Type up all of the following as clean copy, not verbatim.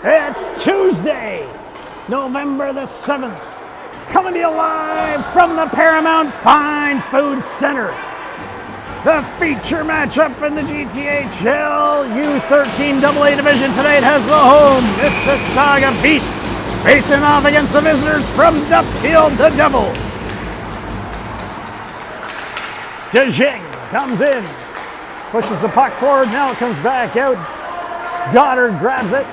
It's Tuesday, November the 7th, coming to you live from the Paramount Fine Food Center. The feature matchup in the GTHL U13AA division tonight has the home Mississauga Beast facing off against the visitors from Duffield, the Devils. Dejing comes in, pushes the puck forward, now it comes back out. Goddard grabs it,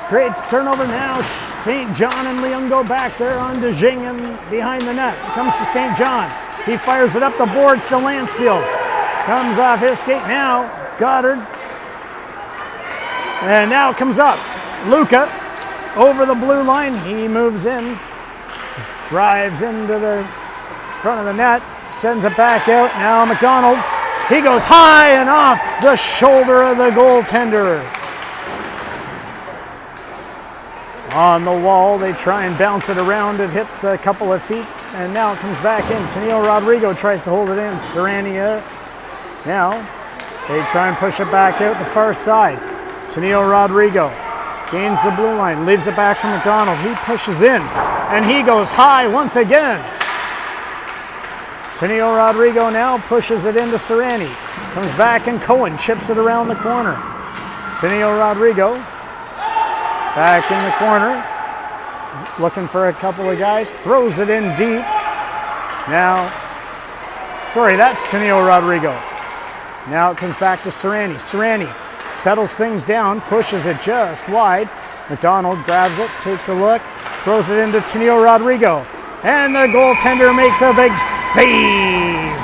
creates turnover now. St. John and Leung go back there on Dejing and behind the net. It comes to St. John. He fires it up the boards to Lansfield. Comes off his skate now. Goddard. And now it comes up. Luca over the blue line. He moves in. Drives into the front of the net. Sends it back out. Now McDonald. He goes high and off the shoulder of the goaltender. On the wall, they try and bounce it around. It hits the couple of feet, and now it comes back in. Tenille Rodrigo tries to hold it in. Serrania. Now, they try and push it back out the far side. Tenille Rodrigo gains the blue line, leaves it back for McDonald. He pushes in, and he goes high once again. Tenille Rodrigo now pushes it into Serrani. Comes back, and Cohen chips it around the corner. Tenille Rodrigo back in the corner, looking for a couple of guys, throws it in deep. Now, sorry, that's Tenille Rodrigo. Now it comes back to Serrani. Serrani settles things down, pushes it just wide. McDonald grabs it, takes a look, throws it into Tenille Rodrigo. And the goaltender makes a big save.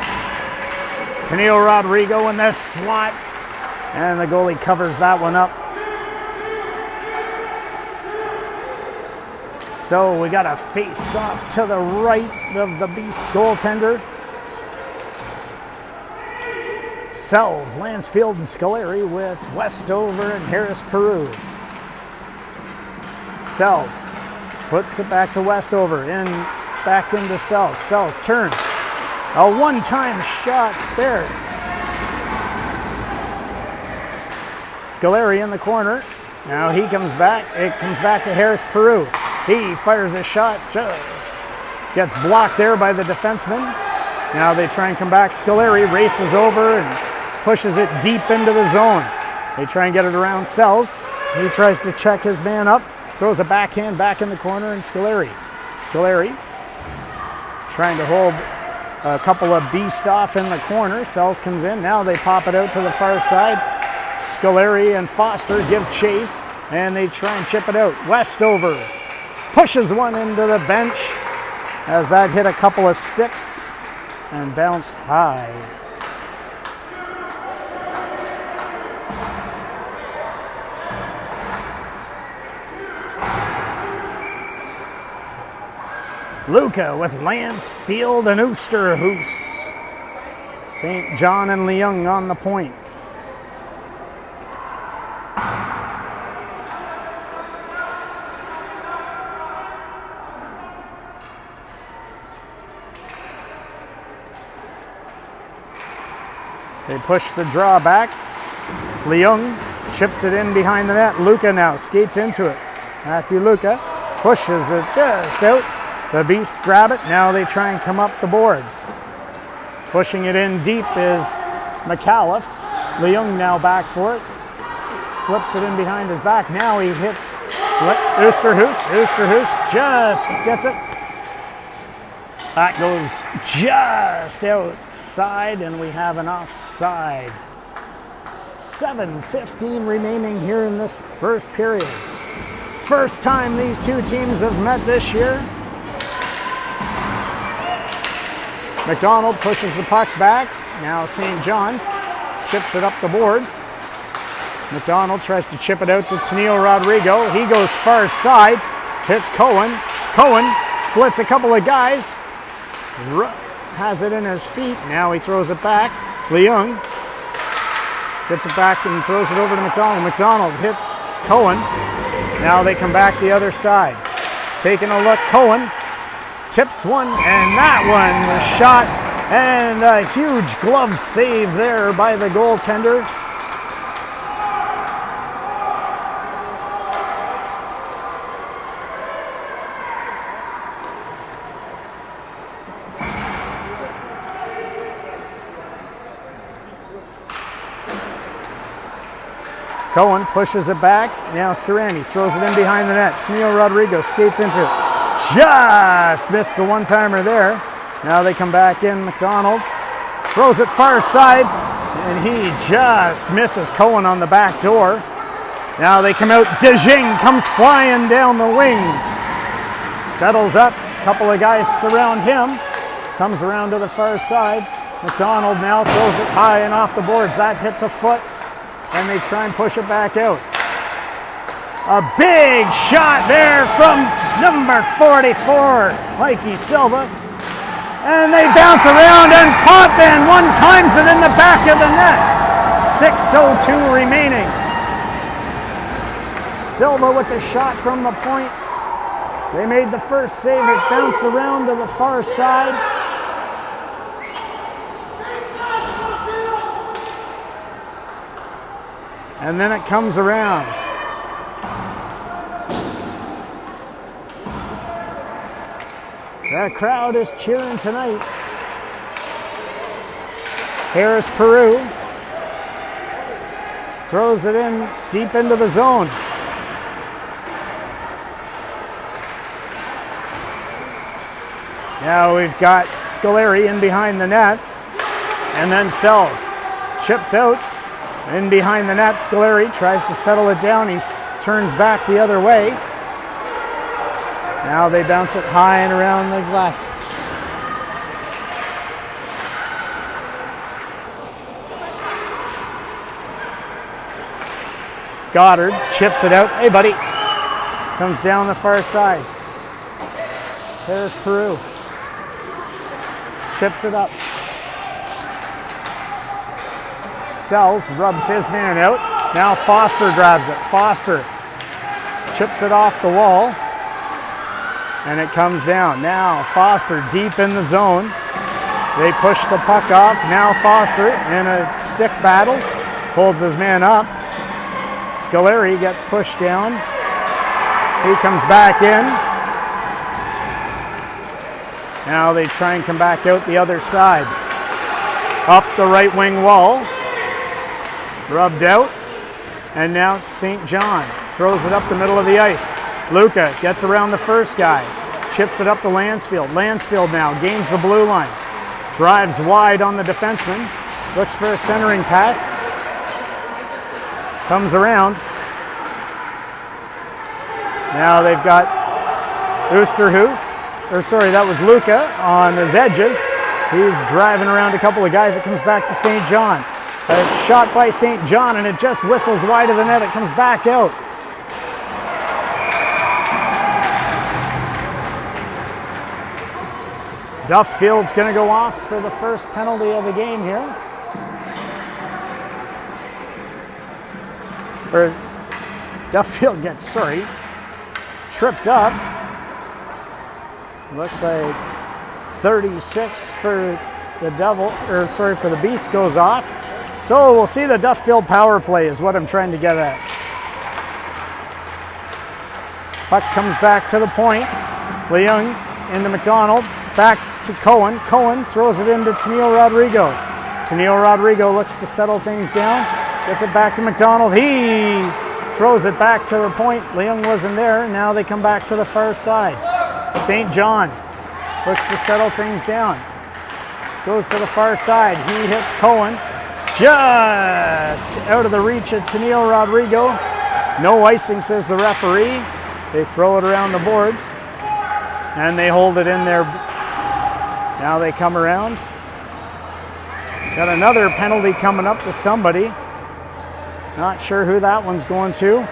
Tenille Rodrigo in the slot, and the goalie covers that one up. So we got a face-off to the right of the Beast goaltender. Sells, Lansfield, and Scolari with Westover and Harris Peru. Sells, puts it back to Westover, in back into Sells. Sells turns. A one-time shot there. Scolari in the corner. Now he comes back. It comes back to Harris Peru. He fires a shot, just gets blocked there by the defenseman. Now they try and come back. Scolari races over and pushes it deep into the zone. They try and get it around Sells. He tries to check his man up, throws a backhand back in the corner, and Scolari trying to hold a couple of Beast off in the corner. Sells comes in. Now they pop it out to the far side. Scolari and Foster give chase, and they try and chip it out. Westover pushes one into the bench as that hit a couple of sticks and bounced high. Luca with Lansfield and Oosterhuis. St. John and Leung on the point. They push the draw back. Leung chips it in behind the net. Luca now skates into it. Matthew Luca pushes it just out. The Beast grab it. Now they try and come up the boards. Pushing it in deep is McAuliffe. Leung now back for it. Flips it in behind his back. Now he hits Oosterhuis. Oosterhuis just gets it. That goes just outside, and we have an offside. 7:15 remaining here in this first period. First time these two teams have met this year. McDonald pushes the puck back. Now St. John chips it up the boards. McDonald tries to chip it out to Tenille Rodrigo. He goes far side, hits Cohen. Cohen splits a couple of guys. Has it in his feet. Now he throws it back. Leung gets it back and throws it over to McDonald. McDonald hits Cohen. Now they come back the other side. Taking a look, Cohen tips one, and that one was shot. And a huge glove save there by the goaltender. Cohen pushes it back. Now Serrani throws it in behind the net. Tennille Rodrigo skates into it. Just missed the one-timer there. Now they come back in. McDonald throws it far side, and he just misses Cohen on the back door. Now they come out. DeJing comes flying down the wing. Settles up. A couple of guys surround him. Comes around to the far side. McDonald now throws it high and off the boards. That hits a foot, and they try and push it back out. A big shot there from number 44, Mikey Silva. And they bounce around, and Potvin one times it in the back of the net. 6:02 remaining. Silva with the shot from the point. They made the first save. It bounced around to the far side. And then it comes around. The crowd is cheering tonight. Harris Peru throws it in deep into the zone. Now we've got Scoleri in behind the net, and then Sells chips out in behind the net. Scoleri tries to settle it down. He turns back the other way. Now they bounce it high and around the glass. Goddard chips it out. Hey, buddy. Comes down the far side. Harris Peru chips it up. Sells, rubs his man out. Now Foster grabs it. Foster chips it off the wall. And it comes down. Now Foster deep in the zone. They push the puck off. Now Foster in a stick battle. Holds his man up. Scoleri gets pushed down. He comes back in. Now they try and come back out the other side. Up the right wing wall. Rubbed out. And now St. John throws it up the middle of the ice. Luca gets around the first guy. Chips it up to Lansfield. Lansfield now gains the blue line. Drives wide on the defenseman. Looks for a centering pass. Comes around. Now they've got that was Luca on his edges. He's driving around a couple of guys. It comes back to St. John. A shot by St. John, and it just whistles wide of the net. It comes back out. Duffield's going to go off for the first penalty of the game here. Duffield gets, tripped up. Looks like 36 for the Beast goes off. So we'll see the Duffield power play is what I'm trying to get at. Puck comes back to the point. Leung into McDonald. Back to Cohen. Cohen throws it into Tennille Rodrigo. Tennille Rodrigo looks to settle things down. Gets it back to McDonald. He throws it back to the point. Leung wasn't there. Now they come back to the far side. St. John looks to settle things down. Goes to the far side. He hits Cohen. Just out of the reach of Tennille Rodrigo. No icing, says the referee. They throw it around the boards. And they hold it in there. Now they come around. Got another penalty coming up to somebody. Not sure who that one's going to.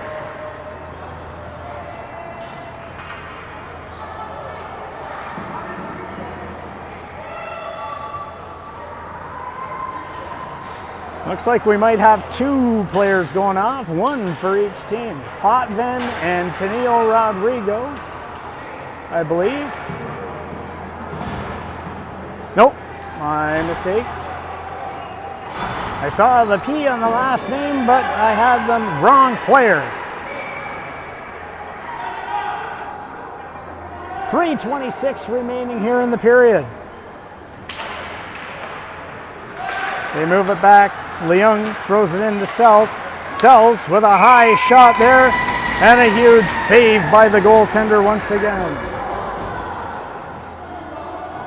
Looks like we might have two players going off, one for each team. Potvin and Tennille Rodrigo, I believe. Nope, my mistake. I saw the P on the last name, but I had the wrong player. 3:26 remaining here in the period. They move it back. Leung throws it into Sells. Sells with a high shot there, and a huge save by the goaltender once again.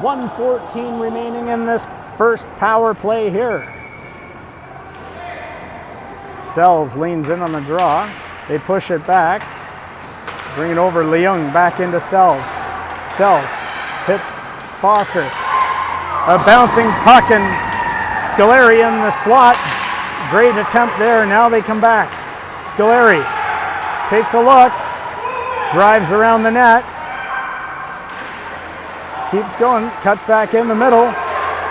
1:14 remaining in this first power play here. Sells leans in on the draw. They push it back. Bring it over. Leung back into Sells. Sells hits Foster. A bouncing puck, and Scoleri in the slot. Great attempt there. Now they come back. Scoleri takes a look. Drives around the net. Keeps going. Cuts back in the middle.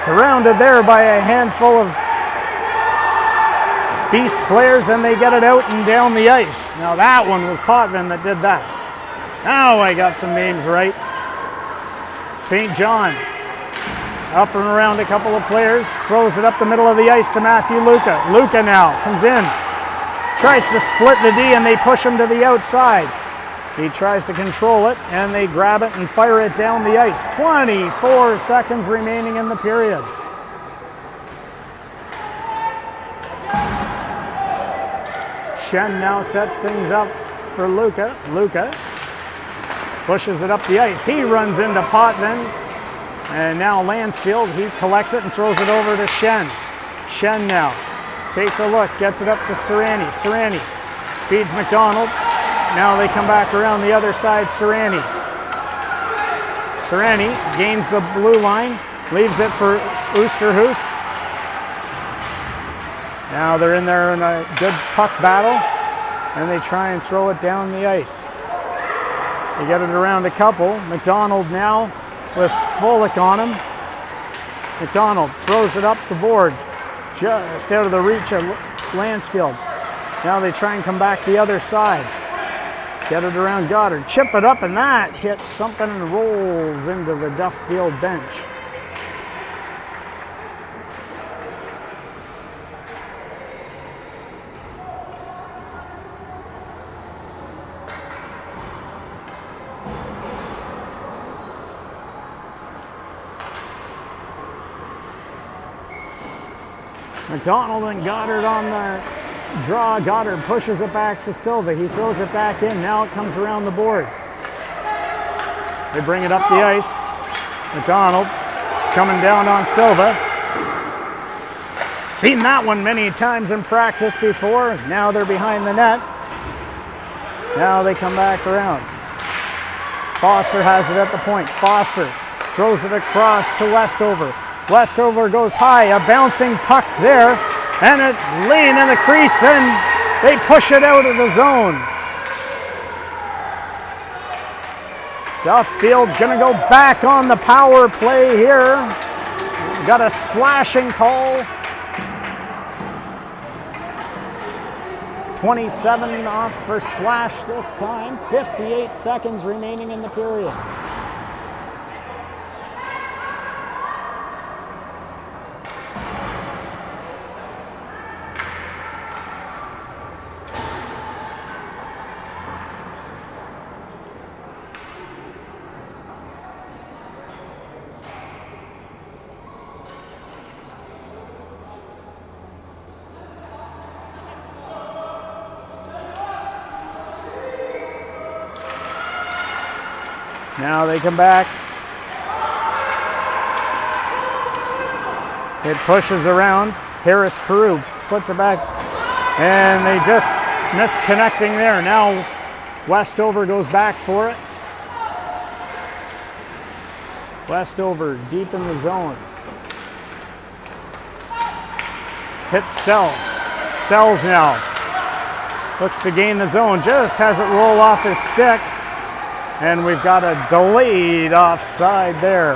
Surrounded there by a handful of Beast players, and they get it out and down the ice. Now that one was Potvin that did that. Now I got some names right. St. John up and around a couple of players, throws it up the middle of the ice to Matthew Luca. Luca now comes in, tries to split the D, and they push him to the outside. He tries to control it, and they grab it and fire it down the ice. 24 seconds remaining in the period. Shen now sets things up for Luca. Luca pushes it up the ice. He runs into Potvin. And now Lansfield, he collects it and throws it over to Shen. Shen now takes a look, gets it up to Serrani. Serrani feeds McDonald. Now they come back around the other side, Serrani. Serrani gains the blue line, leaves it for Oosterhuis. Now they're in there in a good puck battle, and they try and throw it down the ice. They get it around a couple. McDonald now with Fullick on him. McDonald throws it up the boards, just out of the reach of Lansfield. Now they try and come back the other side. Get it around Goddard. Chip it up, and that hits something and rolls into the Duffield bench. McDonald and Goddard on the draw. Goddard pushes it back to Silva. He throws it back in. Now it comes around the boards. They bring it up the ice. McDonald coming down on Silva. Seen that one many times in practice before. Now they're behind the net. Now they come back around. Foster has it at the point. Foster throws it across to Westover. Westover goes high, a bouncing puck there, and it laying in the crease, and they push it out of the zone. Duffield gonna go back on the power play here. Got a slashing call. 27 off for slash this time. 58 seconds remaining in the period. Now they come back. It pushes around. Harris Peru puts it back, and they just misconnecting there. Now Westover goes back for it. Westover deep in the zone. Hits Sells. Sells now looks to gain the zone. Just has it roll off his stick. And we've got a delayed offside there.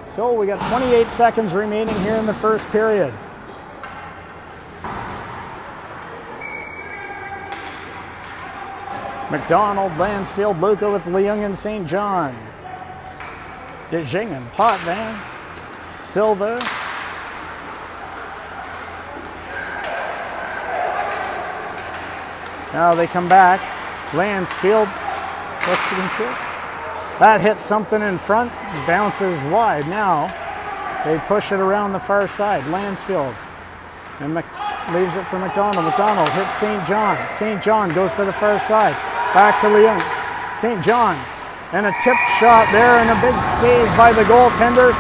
So we got 28 seconds remaining here in the first period. McDonald, Lansfield, Luca with Leung and St. John. DeJing, Potvin, Silva. Now they come back. Lansfield looks to control. That hits something in front, bounces wide. Now They push it around the far side. Lansfield. And leaves it for McDonald. McDonald hits St. John. St. John goes to the far side. Back to Leung. St. John. And a tipped shot there and a big save by the goaltender.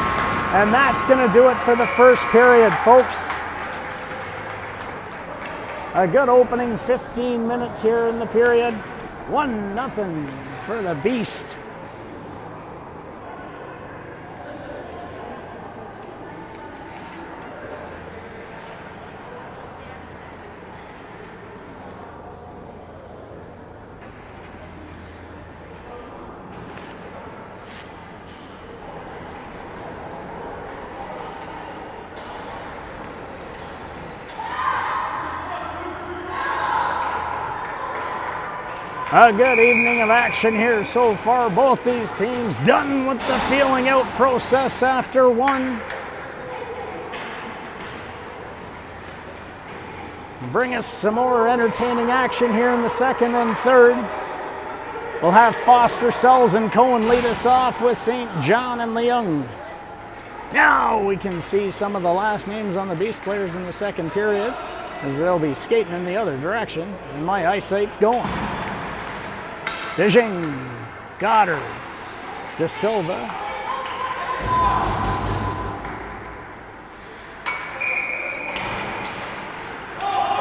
And that's going to do it for the first period, folks. A good opening 15 minutes here in the period. 1-0 for the Beast. A good evening of action here so far. Both these teams done with the feeling out process after one. Bring us some more entertaining action here in the second and third. We'll have Foster, Sells, and Cohen lead us off with St. John and Leung. Now we can see some of the last names on the Beast players in the second period, as they'll be skating in the other direction, and my eyesight's going. Dijing, Goddard, De Silva.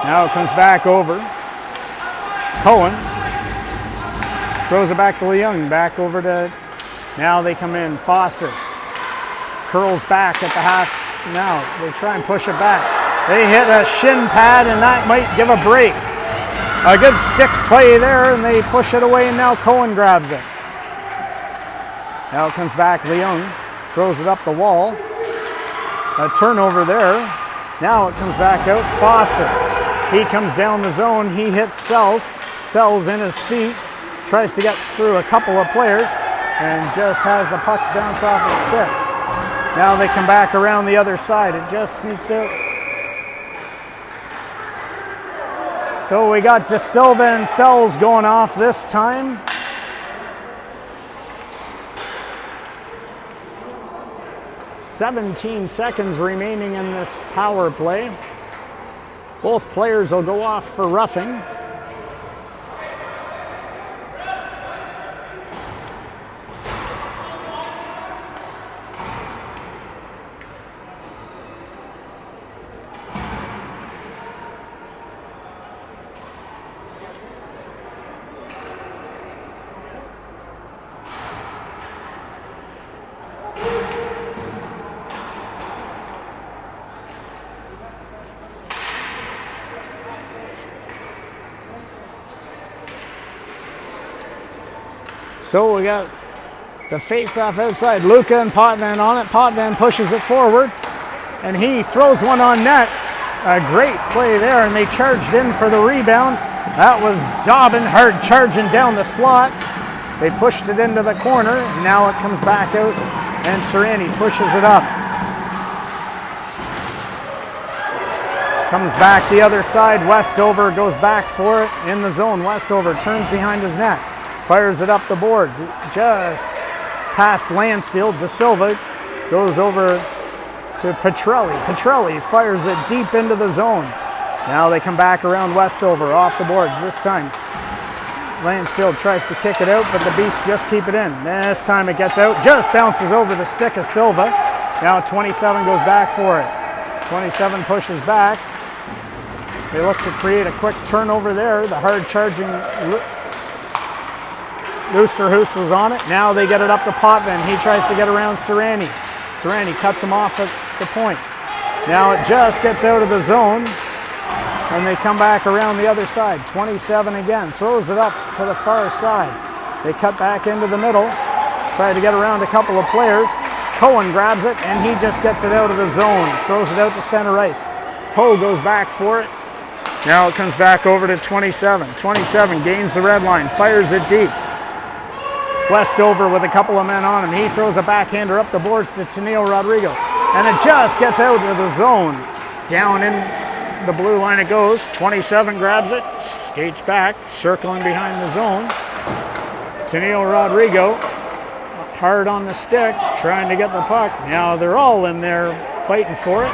Now it comes back over. Cohen throws it back to Leung, back over to, now they come in, Foster. Curls back at the half, now they try and push it back. They hit a shin pad and that might give a break. A good stick play there, and they push it away, and now Cohen grabs it. Now it comes back, Leung throws it up the wall. A turnover there. Now it comes back out, Foster. He comes down the zone, he hits Sells. Sells in his feet, tries to get through a couple of players, and just has the puck bounce off his stick. Now they come back around the other side, it just sneaks out. So we got De Silva and Sells going off this time. "17 seconds remaining in this power play. Both players will go off for roughing. So we got the face-off outside. Luca and Potvin on it. Potvin pushes it forward, and he throws one on net. A great play there, and they charged in for the rebound. That was Dobbin hard charging down the slot. They pushed it into the corner. Now it comes back out, and Serrani pushes it up. Comes back the other side. Westover goes back for it in the zone. Westover turns behind his net. Fires it up the boards, just past Lansfield. De Silva goes over to Petrelli. Petrelli fires it deep into the zone. Now they come back around Westover, off the boards this time. Lansfield tries to kick it out, but the Beasts just keep it in. This time it gets out, just bounces over the stick of Silva. Now 27 goes back for it. 27 pushes back. They look to create a quick turnover there. The hard charging Loosterhoos was on it. Now they get it up to Potvin. He tries to get around Serrani. Serrani cuts him off at the point. Now it just gets out of the zone, and they come back around the other side. 27 again, throws it up to the far side. They cut back into the middle, try to get around a couple of players. Cohen grabs it, and he just gets it out of the zone, throws it out to center ice. Poe goes back for it. Now it comes back over to 27. 27 gains the red line, fires it deep. Westover with a couple of men on him. He throws a backhander up the boards to Tennille Rodrigo. And it just gets out of the zone. Down in the blue line it goes. 27 grabs it, skates back, circling behind the zone. Tennille Rodrigo, hard on the stick, trying to get the puck. Now they're all in there fighting for it.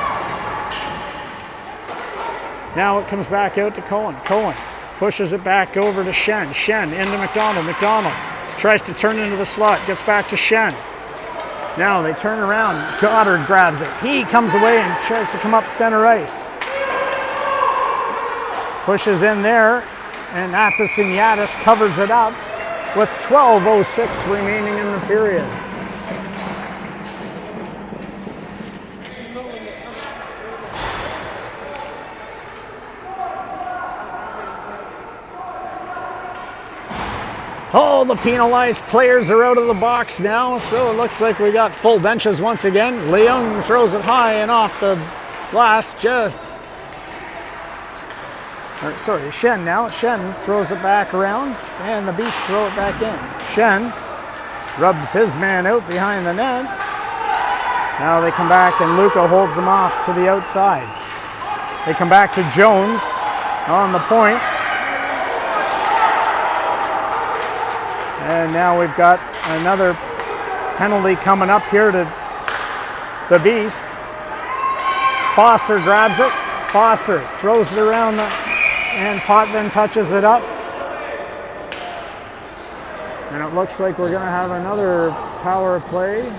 Now it comes back out to Cohen. Cohen pushes it back over to Shen. Shen into McDonald. McDonald tries to turn into the slot. Gets back to Shen. Now they turn around. Goddard grabs it. He comes away and tries to come up center ice. Pushes in there, and Athasiniadis covers it up with 12:06 remaining in the period. Oh, the penalized players are out of the box now, so it looks like we got full benches once again. Leung throws it high and off the glass, Shen now. Shen throws it back around, and the Beasts throw it back in. Shen rubs his man out behind the net. Now they come back, and Luca holds them off to the outside. They come back to Jones on the point. And now we've got another penalty coming up here to the Beast. Foster grabs it. Foster throws it around, and Potvin touches it up. And it looks like we're going to have another power play.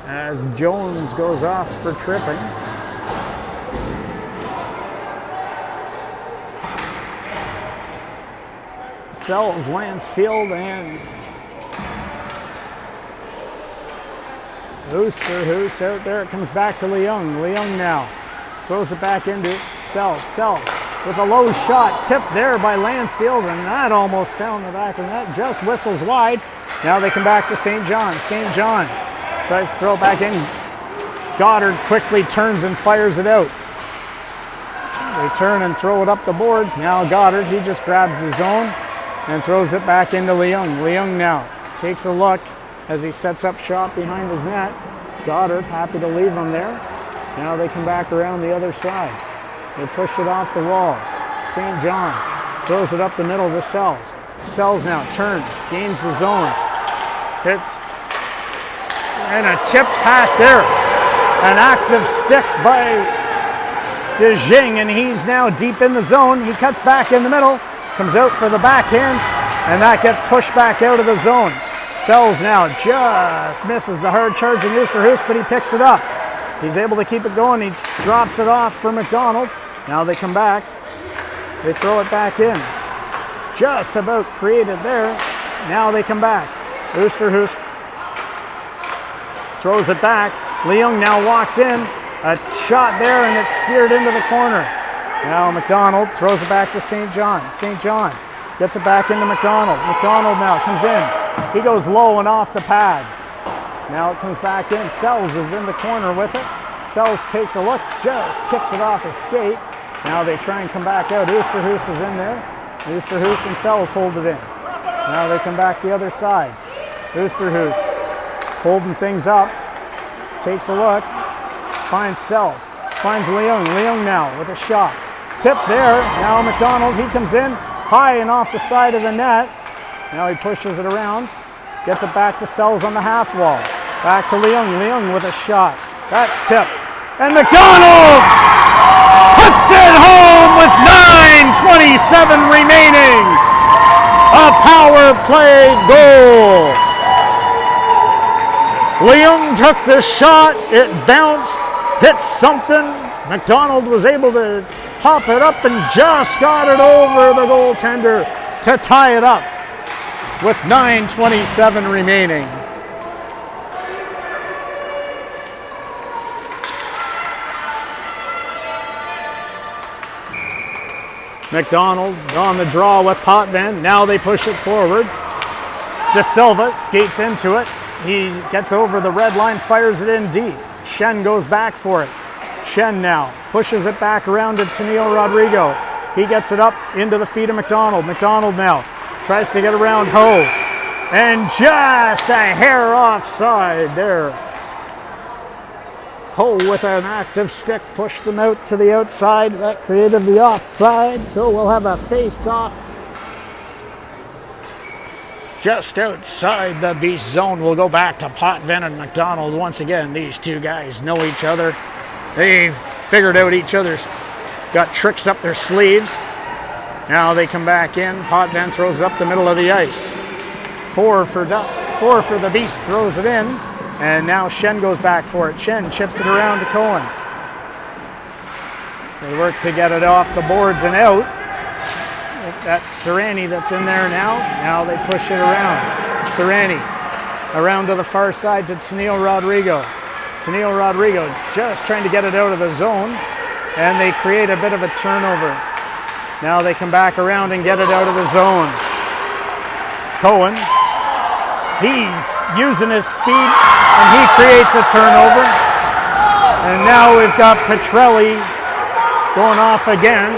As Jones goes off for tripping. Sells Lansfield, and Oosterhuis out there. It comes back to Leung. Leung now throws it back into Sells. Sells with a low shot, tipped there by Lansfield, and that almost found the back of the net. Just whistles wide. Now they come back to St. John. St. John tries to throw it back in. Goddard quickly turns and fires it out. They turn and throw it up the boards. Now Goddard, he just grabs the zone and throws it back into Leung. Leung now takes a look as he sets up shop behind his net. Goddard happy to leave him there. Now they come back around the other side. They push it off the wall. St. John throws it up the middle to Sells. Sells now turns, gains the zone. Hits, and a tip pass there. An active stick by De Jing, and he's now deep in the zone. He cuts back in the middle. Comes out for the backhand, and that gets pushed back out of the zone. Sells now just misses the hard charging Oosterhuis, but he picks it up. He's able to keep it going. He drops it off for McDonald. Now they come back. They throw it back in. Just about created there. Now they come back. Oosterhuis throws it back. Leung now walks in. A shot there, and it's steered into the corner. Now McDonald throws it back to St. John. St. John gets it back into McDonald. McDonald now comes in. He goes low and off the pad. Now it comes back in. Sells is in the corner with it. Sells takes a look, just kicks it off his skate. Now they try and come back out. Oosterhuis is in there. Oosterhuis and Sells hold it in. Now they come back the other side. Oosterhuis holding things up. Takes a look. Finds Sells. Finds Leung. Leung now with a shot. Tip there. Now McDonald, he comes in high and off the side of the net. Now he pushes it around. Gets it back to Sells on the half wall. Back to Leung. Leung with a shot. That's tipped. And McDonald puts it home with 9:27 remaining. A power play goal. Leung took the shot. It bounced, hit something. McDonald was able to pop it up and just got it over the goaltender to tie it up with 9:27 remaining. McDonald on the draw with Potvin. Now they push it forward. De Silva skates into it. He gets over the red line, fires it in deep. Shen goes back for it. Shen now pushes it back around to Tennille Rodrigo. He gets it up into the feet of McDonald. McDonald now tries to get around Ho. And just a hair offside there. Ho with an active stick pushed them out to the outside. That created the offside, so we'll have a face-off just outside the Beast zone. We'll go back to Potvin and McDonald once again. These two guys know each other. They've figured out each other's, got tricks up their sleeves. Now they come back in. Potvin throws it up the middle of the ice. Four for the Beast, throws it in. And now Shen goes back for it. Shen chips it around to Cohen. They work to get it off the boards and out. That's Serrani that's in there now. Now they push it around. Serrani around to the far side to Tennille Rodrigo. Tennille Rodrigo just trying to get it out of the zone, and they create a bit of a turnover. Now they come back around and get it out of the zone. Cohen, he's using his speed, and he creates a turnover. And now we've got Petrelli going off again.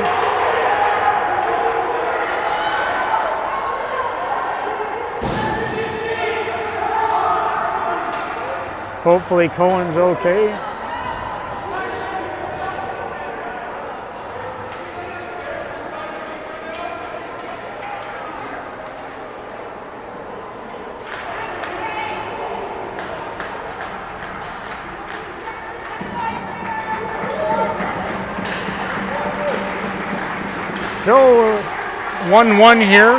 Hopefully Cohen's okay. So 1-1 here.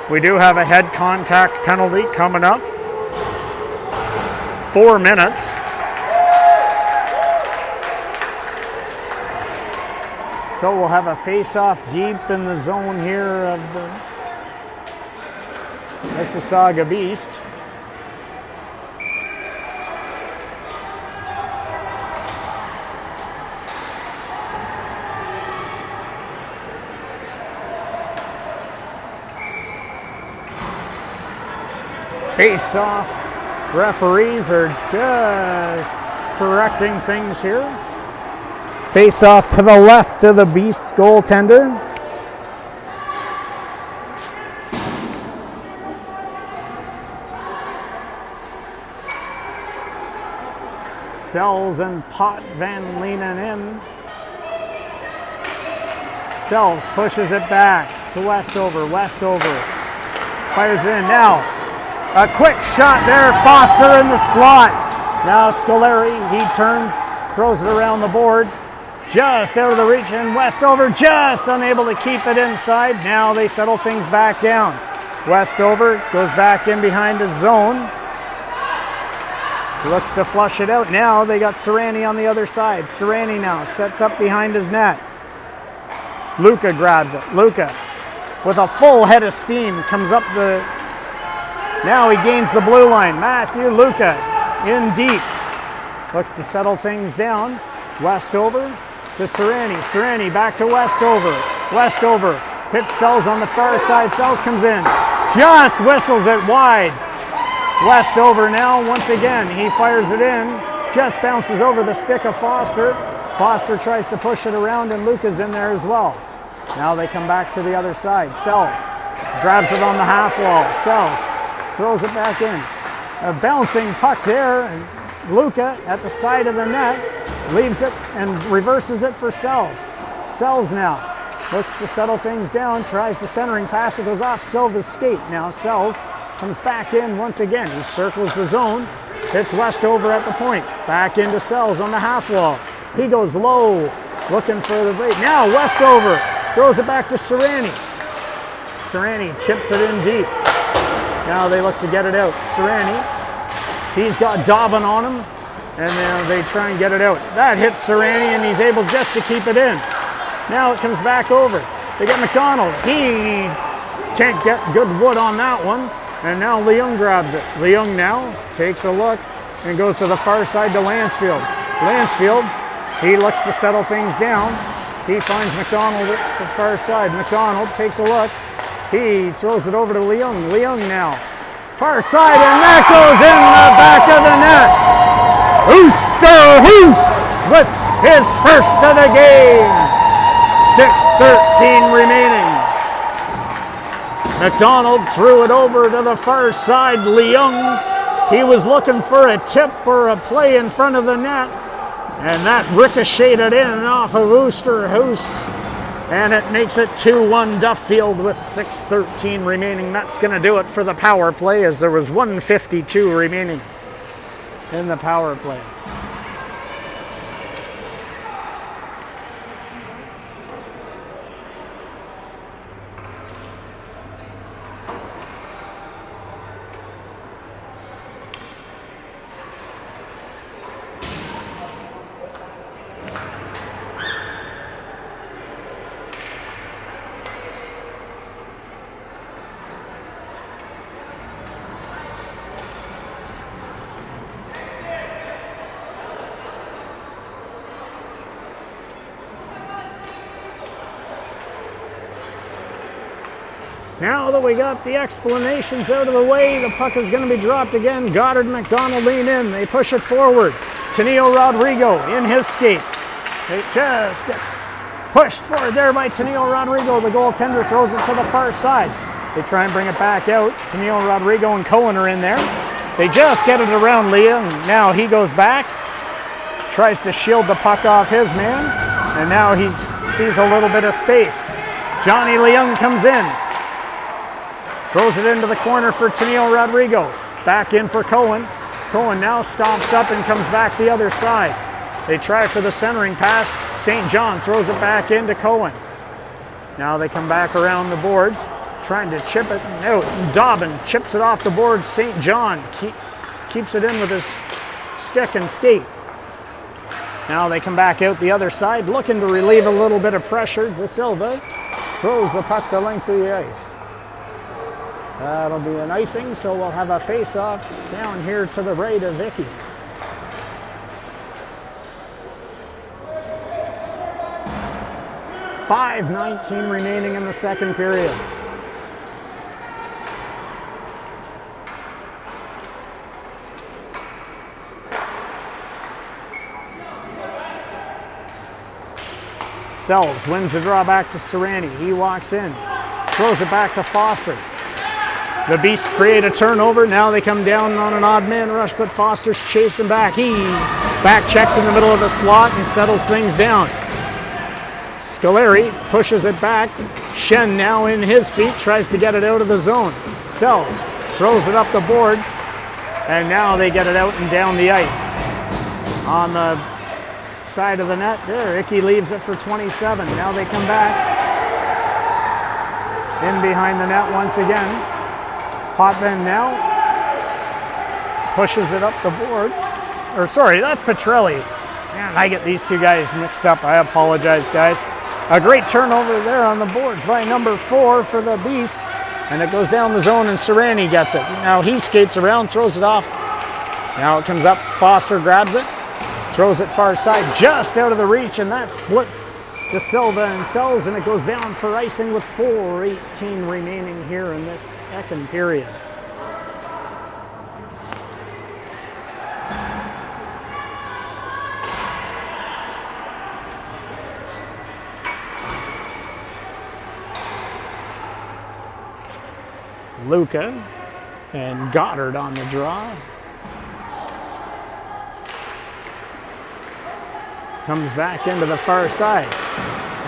We do have a head contact penalty coming up. 4 minutes. So we'll have a face-off deep in the zone here of the Mississauga Beast. Face-off referees are just correcting things here. Face-off to the left of the Beast goaltender. Sells and Potvin leaning in. Sells pushes it back to Westover. Westover fires in now. A quick shot there, Foster in the slot. Now Scolari, he turns, throws it around the boards. Just out of the reach, and Westover just unable to keep it inside. Now they settle things back down. Westover goes back in behind his zone. Looks to flush it out. Now they got Serrani on the other side. Serrani now sets up behind his net. Luca grabs it. Luca, with a full head of steam, comes up the... Now he gains the blue line. Matthew Luca in deep. Looks to settle things down. Westover to Serrani. Serrani back to Westover. Westover hits Sells on the far side. Sells comes in. Just whistles it wide. Westover now, once again, he fires it in. Just bounces over the stick of Foster. Foster tries to push it around, and Luca's in there as well. Now they come back to the other side. Sells grabs it on the half wall. Sells throws it back in. A bouncing puck there, and Luca at the side of the net leaves it and reverses it for Sells. Sells now looks to settle things down, tries the centering pass, it goes off Silva's skate. Now Sells comes back in once again. He circles the zone, hits Westover at the point. Back into Sells on the half wall. He goes low, looking for the break. Now Westover throws it back to Serrani. Serrani chips it in deep. Now they look to get it out. Serrani, he's got Dobbin on him, and then they try and get it out. That hits Serrani, and he's able just to keep it in. Now it comes back over. They get McDonald. He can't get good wood on that one, and now Leung grabs it. Leung now takes a look and goes to the far side to Lansfield. Lansfield, he looks to settle things down. He finds McDonald at the far side. McDonald takes a look. He throws it over to Leung. Leung now. Far side, and that goes in the back of the net. Oosterhuis with his first of the game. 6:13 remaining. McDonald threw it over to the far side. Leung, he was looking for a tip or a play in front of the net, and that ricocheted in off of Oosterhuis. And it makes it 2-1 Duffield with 6:13 remaining. That's going to do it for the power play, as there was 1:52 remaining in the power play. Now that we got the explanations out of the way, the puck is going to be dropped again. Goddard and McDonald lean in. They push it forward. Tenillo Rodrigo in his skates. It just gets pushed forward there by Tenillo Rodrigo. The goaltender throws it to the far side. They try and bring it back out. Tenillo Rodrigo and Cohen are in there. They just get it around Leah, and now he goes back. Tries to shield the puck off his man, and now he sees a little bit of space. Johnny Leung comes in. Throws it into the corner for Tenillo Rodrigo. Back in for Cohen. Cohen now stomps up and comes back the other side. They try for the centering pass. St. John throws it back into Cohen. Now they come back around the boards, trying to chip it out. Dobbin chips it off the boards. St. John keeps it in with his stick and skate. Now they come back out the other side, looking to relieve a little bit of pressure. De Silva throws the puck the length of the ice. That'll be an icing, so we'll have a face-off down here to the right of Vicky. .5:19 remaining in the second period. Sells wins the draw back to Serrani. He walks in, throws it back to Foster. The Beasts create a turnover. Now they come down on an odd man rush, but Foster's chasing back. He's back checks in the middle of the slot and settles things down. Scoleri pushes it back. Shen now in his feet, tries to get it out of the zone. Sells, throws it up the boards, and now they get it out and down the ice. On the side of the net there, Icky leaves it for 27. Now they come back in behind the net once again. Potvin now pushes it up the boards. Or sorry, that's Petrelli. Man, I get these two guys mixed up. I apologize, guys. A great turnover there on the boards by number 4 for the Beast. And it goes down the zone and Serrani gets it. Now he skates around, throws it off. Now it comes up, Foster grabs it, throws it far side, just out of the reach, and that splits De Silva and Sells, and it goes down for icing with 4:18 remaining here in this second period. Luca and Goddard on the draw. Comes back into the far side.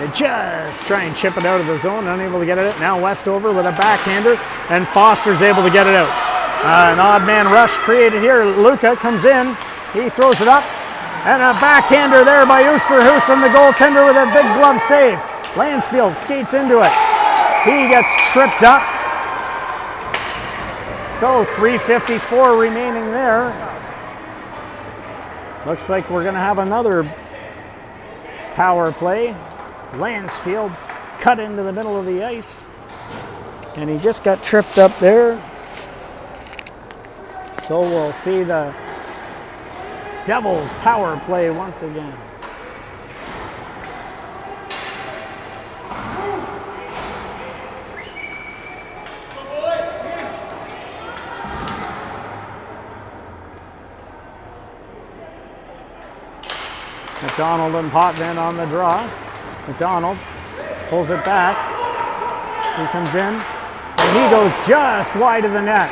They just try and chip it out of the zone, unable to get it out. Now Westover with a backhander, and Foster's able to get it out. An odd man rush created here. Luca comes in, he throws it up, and a backhander there by Oosterhuis, and the goaltender with a big glove save. Lansfield skates into it. He gets tripped up. So 3:54 remaining there. Looks like we're going to have another power play. Lansfield cut into the middle of the ice, and he just got tripped up there. So we'll see the Devils power play once again. McDonald and Potvin on the draw. McDonald pulls it back. He comes in, and he goes just wide of the net.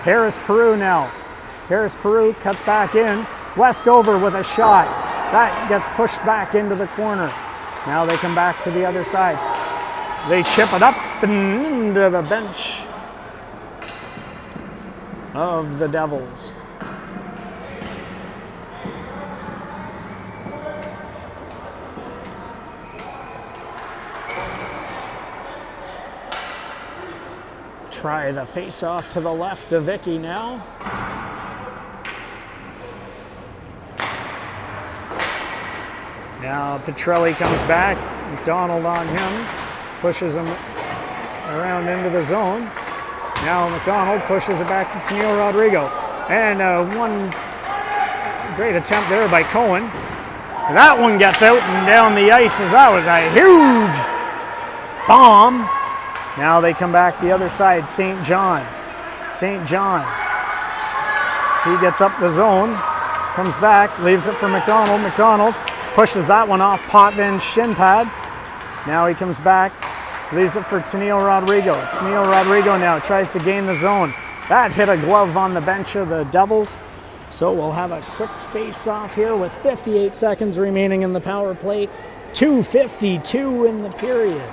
Harris Peru now. Harris Peru cuts back in. Westover with a shot. That gets pushed back into the corner. Now they come back to the other side. They chip it up and into the bench of the Devils. Try the face-off to the left of Vicky now. Now Petrelli comes back. McDonald on him. Pushes him around into the zone. Now McDonald pushes it back to Tennille Rodrigo. And one great attempt there by Cohen. That one gets out and down the ice as that was a huge bomb. Now they come back the other side, St. John. St. John. He gets up the zone, comes back, leaves it for McDonald. McDonald pushes that one off Potvin's shin pad. Now he comes back, leaves it for Tennille Rodrigo. Tennille Rodrigo now tries to gain the zone. That hit a glove on the bench of the Devils. So we'll have a quick face-off here with 58 seconds remaining in the power play. 2:52 in the period.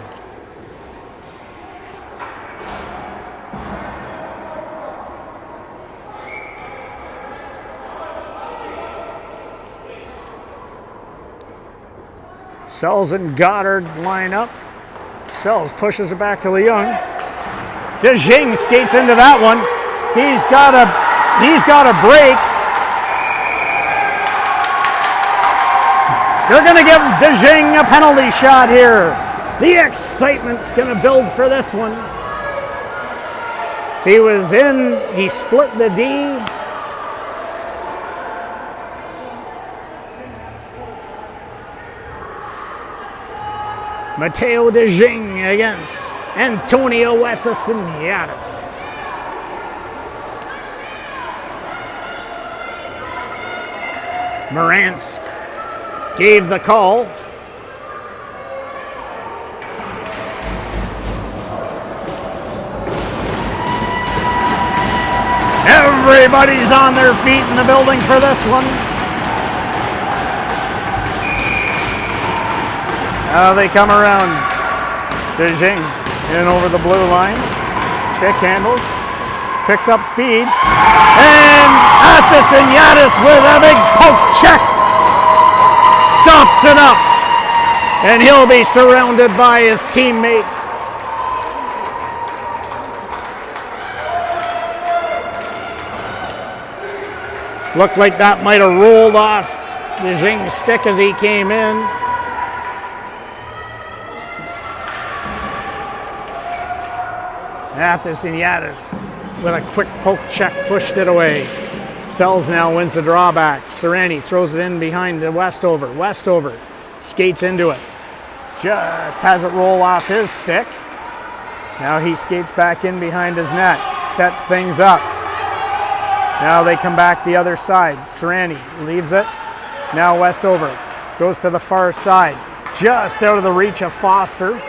Sells and Goddard line up. Sells pushes it back to Leung. DeJing skates into that one. He's got a break. They're going to give DeJing a penalty shot here. The excitement's going to build for this one. He was in, he split the D. Mateo DeJing against Antonio Wethasiniadis. Morantz gave the call. Everybody's on their feet in the building for this one. Now they come around. DeJing in over the blue line. Stick handles. Picks up speed. And Athasiniadis with a big poke check. Stomps it up. And he'll be surrounded by his teammates. Looked like that might have rolled off DeJing's stick as he came in. Athasiniadis with a quick poke check pushed it away. Sells now wins the drawback. Sereni throws it in behind to Westover. Westover skates into it. Just has it roll off his stick. Now he skates back in behind his net. Sets things up. Now they come back the other side. Sereni leaves it. Now Westover goes to the far side. Just out of the reach of Foster.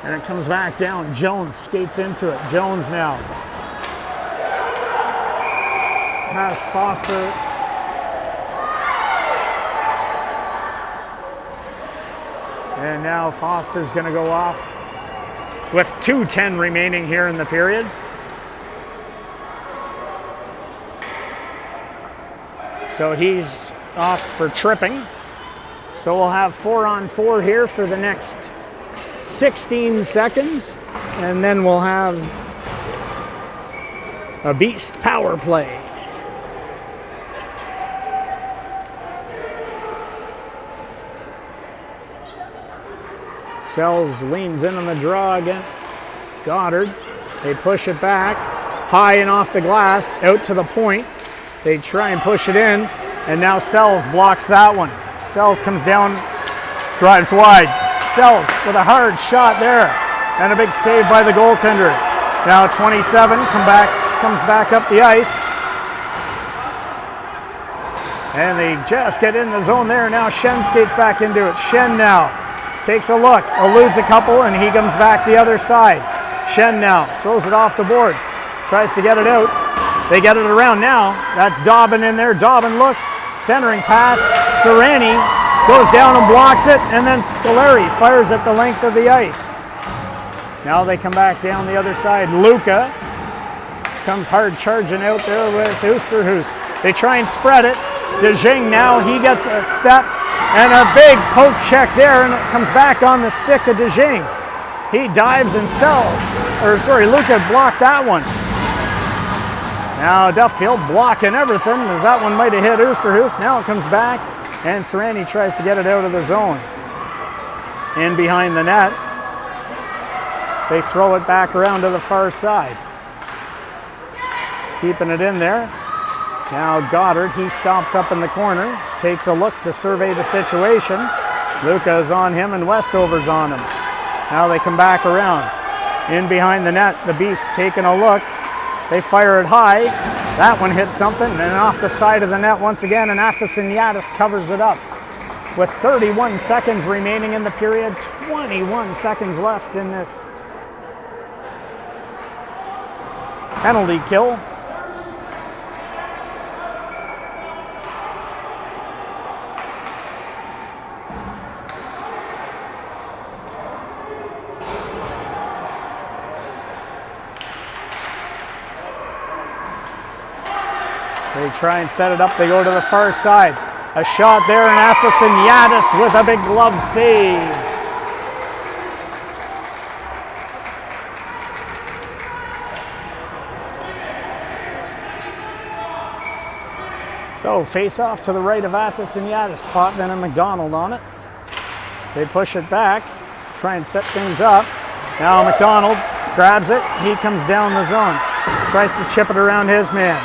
And it comes back down. Jones skates into it. Jones now has Foster. And now Foster's going to go off with 2:10 remaining here in the period. So he's off for tripping. So we'll have 4-on-4 here for the next 16 seconds, and then we'll have a beast power play. Sells leans in on the draw against Goddard. They push it back, high and off the glass, out to the point. They try and push it in, and now Sells blocks that one. Sells comes down, drives wide. Sells with a hard shot there, and a big save by the goaltender. Now 27 comes back up the ice, and they just get in the zone there. Now Shen skates back into it. Shen now takes a look, eludes a couple, and he comes back the other side. Shen now throws it off the boards, tries to get it out. They get it around now. That's Dobbin in there. Dobbin looks, centering pass. Sereni goes down and blocks it, and then Scoleri fires at the length of the ice. Now they come back down the other side. Luca comes hard charging out there with Oosterhuis. They try and spread it. DeJing now, he gets a step and a big poke check there, and it comes back on the stick of DeJing. He dives and Luca blocked that one. Now Duffield blocking everything, as that one might have hit Oosterhuis. Now it comes back, and Sereni tries to get it out of the zone. In behind the net. They throw it back around to the far side. Keeping it in there. Now Goddard, he stops up in the corner, takes a look to survey the situation. Luca is on him and Westover's on him. Now they come back around. In behind the net, the Beast taking a look. They fire it high. That one hits something, and off the side of the net once again, and Athasiniadis covers it up. With 31 seconds remaining in the period, 21 seconds left in this penalty kill. They try and set it up. They go to the far side. A shot there, and Athasiniadis with a big glove save. So face off to the right of Athasiniadis. Potvin and McDonald on it. They push it back, try and set things up. Now McDonald grabs it. He comes down the zone. Tries to chip it around his man.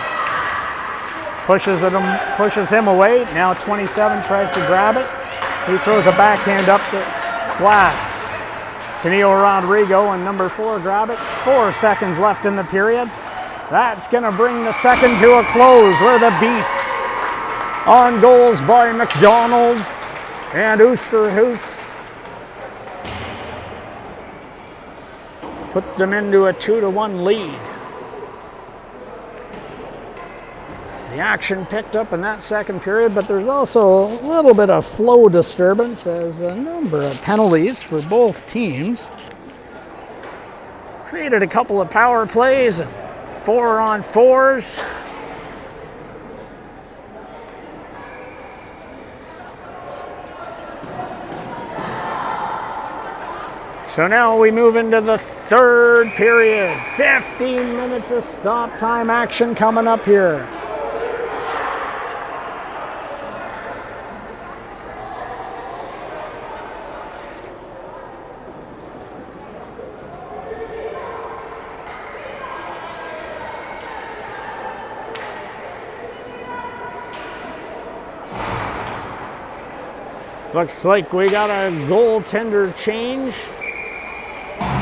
Pushes him away. Now 27 tries to grab it. He throws a backhand up the glass. Tenio Rodrigo and number 4 grab it. 4 seconds left in the period. That's going to bring the second to a close, where the Beast on goals by McDonald and Oosterhuis put them into a 2-1 lead. The action picked up in that second period, but there's also a little bit of flow disturbance as a number of penalties for both teams created a couple of power plays and 4-on-4s. So now we move into the third period. 15 minutes of stop time action coming up here. Looks like we got a goaltender change.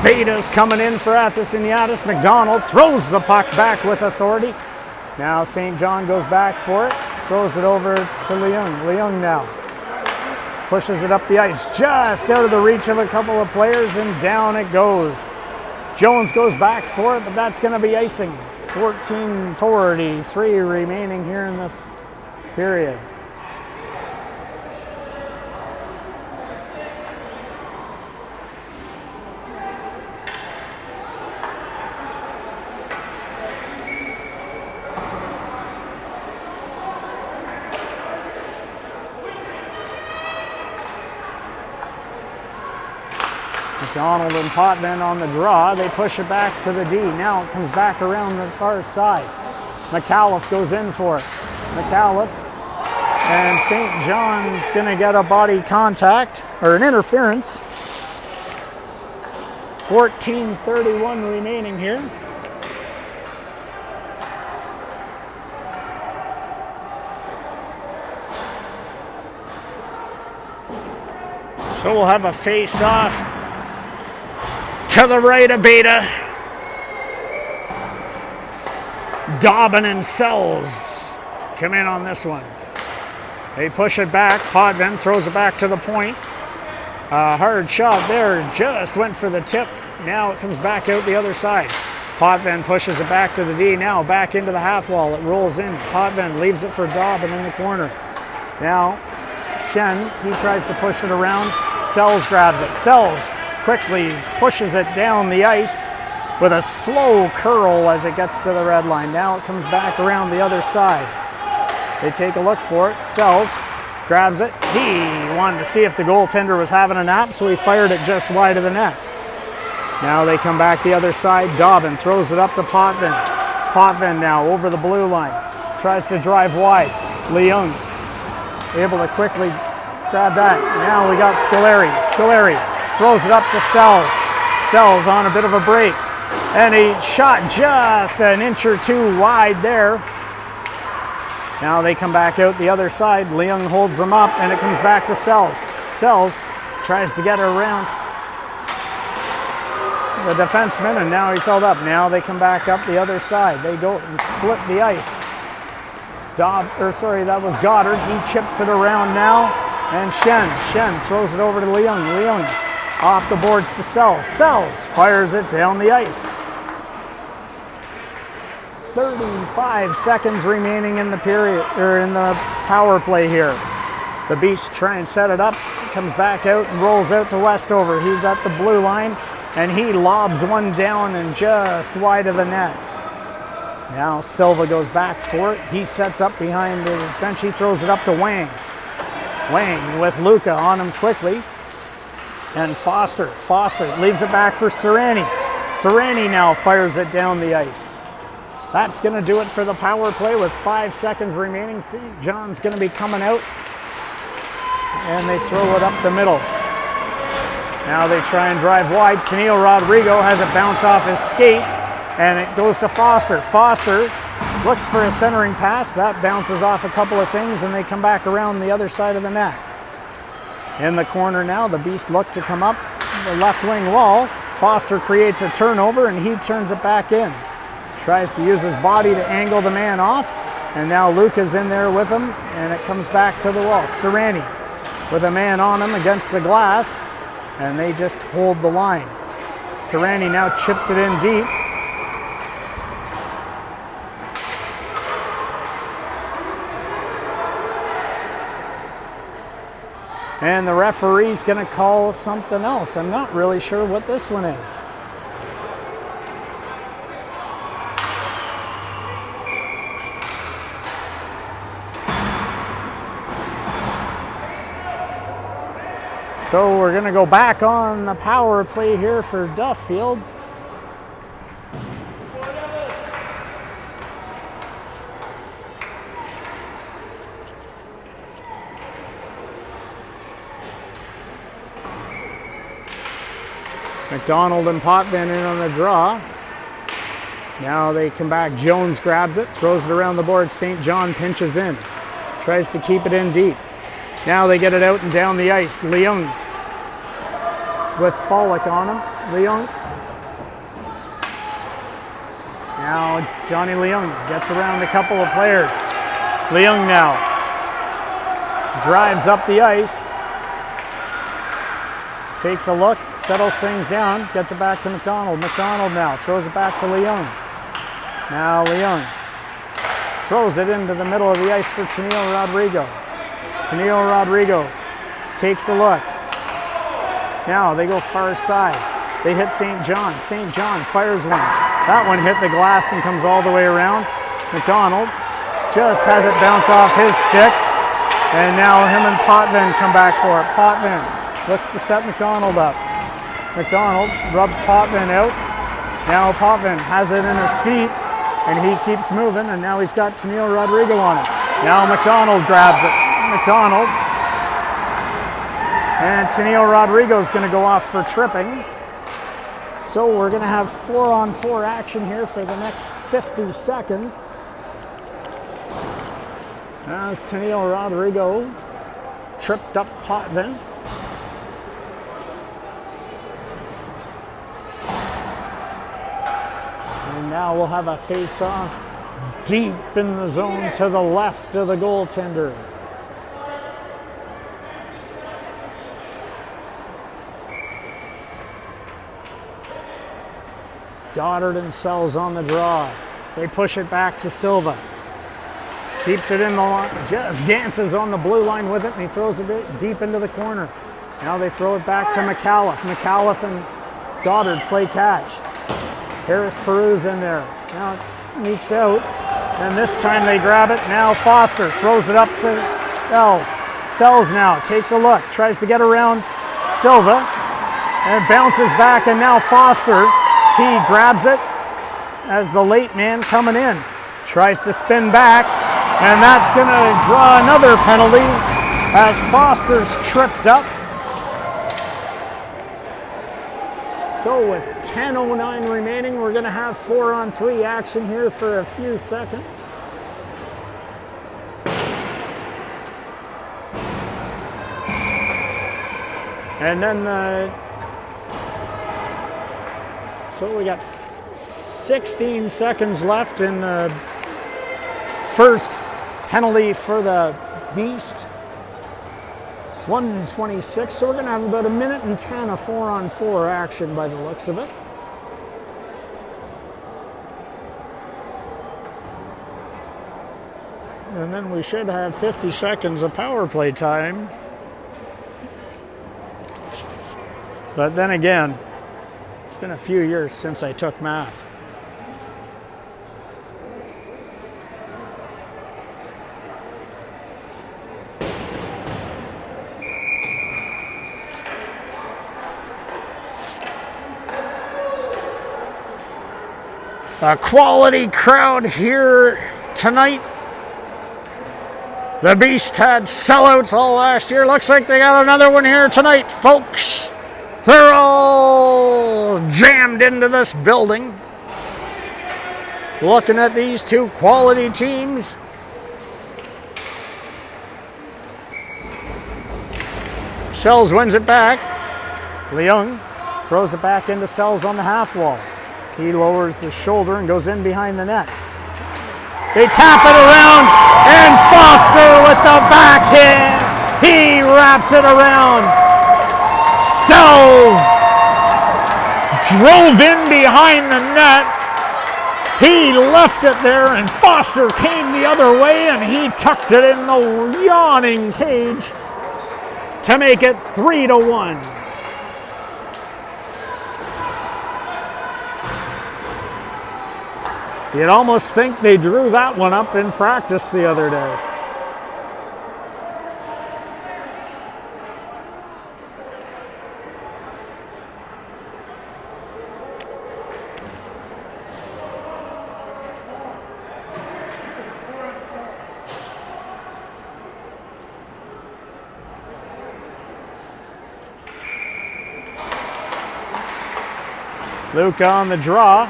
Beta's coming in for Athasiniadis. McDonald throws the puck back with authority. Now St. John goes back for it. Throws it over to Leung. Leung now pushes it up the ice, just out of the reach of a couple of players, and down it goes. Jones goes back for it, but that's going to be icing. 14:43 remaining here in the period. McDonald and Potvin on the draw. They push it back to the D. Now it comes back around the far side. McAuliffe goes in for it. McAuliffe, and St. John's going to get a body contact, or an interference. 14:31 remaining here. So we'll have a face-off to the right of Beta. Dobbin and Sells come in on this one. They push it back. Potvin throws it back to the point. Hard shot there. Just went for the tip. Now it comes back out the other side. Potvin pushes it back to the D. Now back into the half wall. It rolls in. Potvin leaves it for Dobbin in the corner. Now Shen, he tries to push it around. Sells grabs it. Sells quickly pushes it down the ice with a slow curl as it gets to the red line. Now it comes back around the other side. They take a look for it. Sells grabs it. He wanted to see if the goaltender was having a nap, so he fired it just wide of the net. Now they come back the other side. Dobbin throws it up to Potvin. Potvin now over the blue line. Tries to drive wide. Leung able to quickly grab that. Now we got Scoleri. Scoleri throws it up to Sells. Sells on a bit of a break. And he shot just an inch or two wide there. Now they come back out the other side. Leung holds them up, and it comes back to Sells. Sells tries to get her around the defenseman, and now he's held up. Now they come back up the other side. They go and split the ice. That was Goddard. He chips it around now, and Shen throws it over to Leung. Leung off the boards to Sells. Sells fires it down the ice. 35 seconds remaining in the period, or in the power play here. The Beasts try and set it up. Comes back out and rolls out to Westover. He's at the blue line, and he lobs one down and just wide of the net. Now Silva goes back for it. He sets up behind his bench. He throws it up to Wang. Wang with Luca on him quickly. And Foster leaves it back for Serrani. Serrani now fires it down the ice. That's going to do it for the power play with 5 seconds remaining. St. John's going to be coming out. And they throw it up the middle. Now they try and drive wide. Tennille Rodrigo has it bounce off his skate, and it goes to Foster. Foster looks for a centering pass. That bounces off a couple of things, and they come back around the other side of the net. In the corner now, the Beast look to come up the left wing wall. Foster creates a turnover, and he turns it back in. Tries to use his body to angle the man off, and now Luca's in there with him, and it comes back to the wall. Serrani with a man on him against the glass, and they just hold the line. Serrani now chips it in deep. And the referee's going to call something else. I'm not really sure what this one is. So we're going to go back on the power play here for Duffield. McDonald and Potvin in on the draw. Now they come back. Jones grabs it, throws it around the board. St. John pinches in, tries to keep it in deep. Now they get it out and down the ice. Leung with Follick on him. Leung. Now Johnny Leung gets around a couple of players. Leung now drives up the ice. Takes a look, settles things down, gets it back to McDonald. McDonald now throws it back to Leung. Now Leung throws it into the middle of the ice for Tennille Rodrigo. Tennille Rodrigo takes a look. Now they go far side. They hit St. John. St. John fires one. That one hit the glass and comes all the way around. McDonald just has it bounce off his stick. And now him and Potvin come back for it. Potvin looks to set McDonald up. McDonald rubs Potvin out. Now Potvin has it in his feet, and he keeps moving, and now he's got Tennille Rodrigo on it. Now McDonald grabs it. McDonald. And Tennille Rodrigo's going to go off for tripping. So we're going to have 4-on-4 action here for the next 50 seconds. As Tennille Rodrigo tripped up Potvin. And now we'll have a face-off deep in the zone to the left of the goaltender. Goddard and Sells on the draw. They push it back to Silva. Keeps it in the line, just dances on the blue line with it, and he throws it deep into the corner. Now they throw it back to McAuliffe. McAuliffe and Goddard play catch. Harris Peru's in there. Now it sneaks out, and this time they grab it. Now Foster throws it up to Sells. Sells now takes a look, tries to get around Silva, and bounces back, and now Foster, he grabs it as the late man coming in. Tries to spin back, and that's going to draw another penalty as Foster's tripped up. So with 10:09 remaining, we're going to have 4-on-3 action here for a few seconds. And then so we got 16 seconds left in the first penalty for the Beast. 1:26, so we're going to have about 1:10 of 4-on-4 action by the looks of it. And then we should have 50 seconds of power play time. But then again, it's been a few years since I took math. A quality crowd here tonight. The Beast had sellouts all last year. Looks like they got another one here tonight, folks. They're all jammed into this building. Looking at these two quality teams. Sells wins it back. Leung throws it back into Sells on the half wall. He lowers his shoulder and goes in behind the net. They tap it around, and Foster with the backhand. He wraps it around. Sells drove in behind the net. He left it there, and Foster came the other way, and he tucked it in the yawning cage to make it 3-1. You'd almost think they drew that one up in practice the other day. Luca on the draw.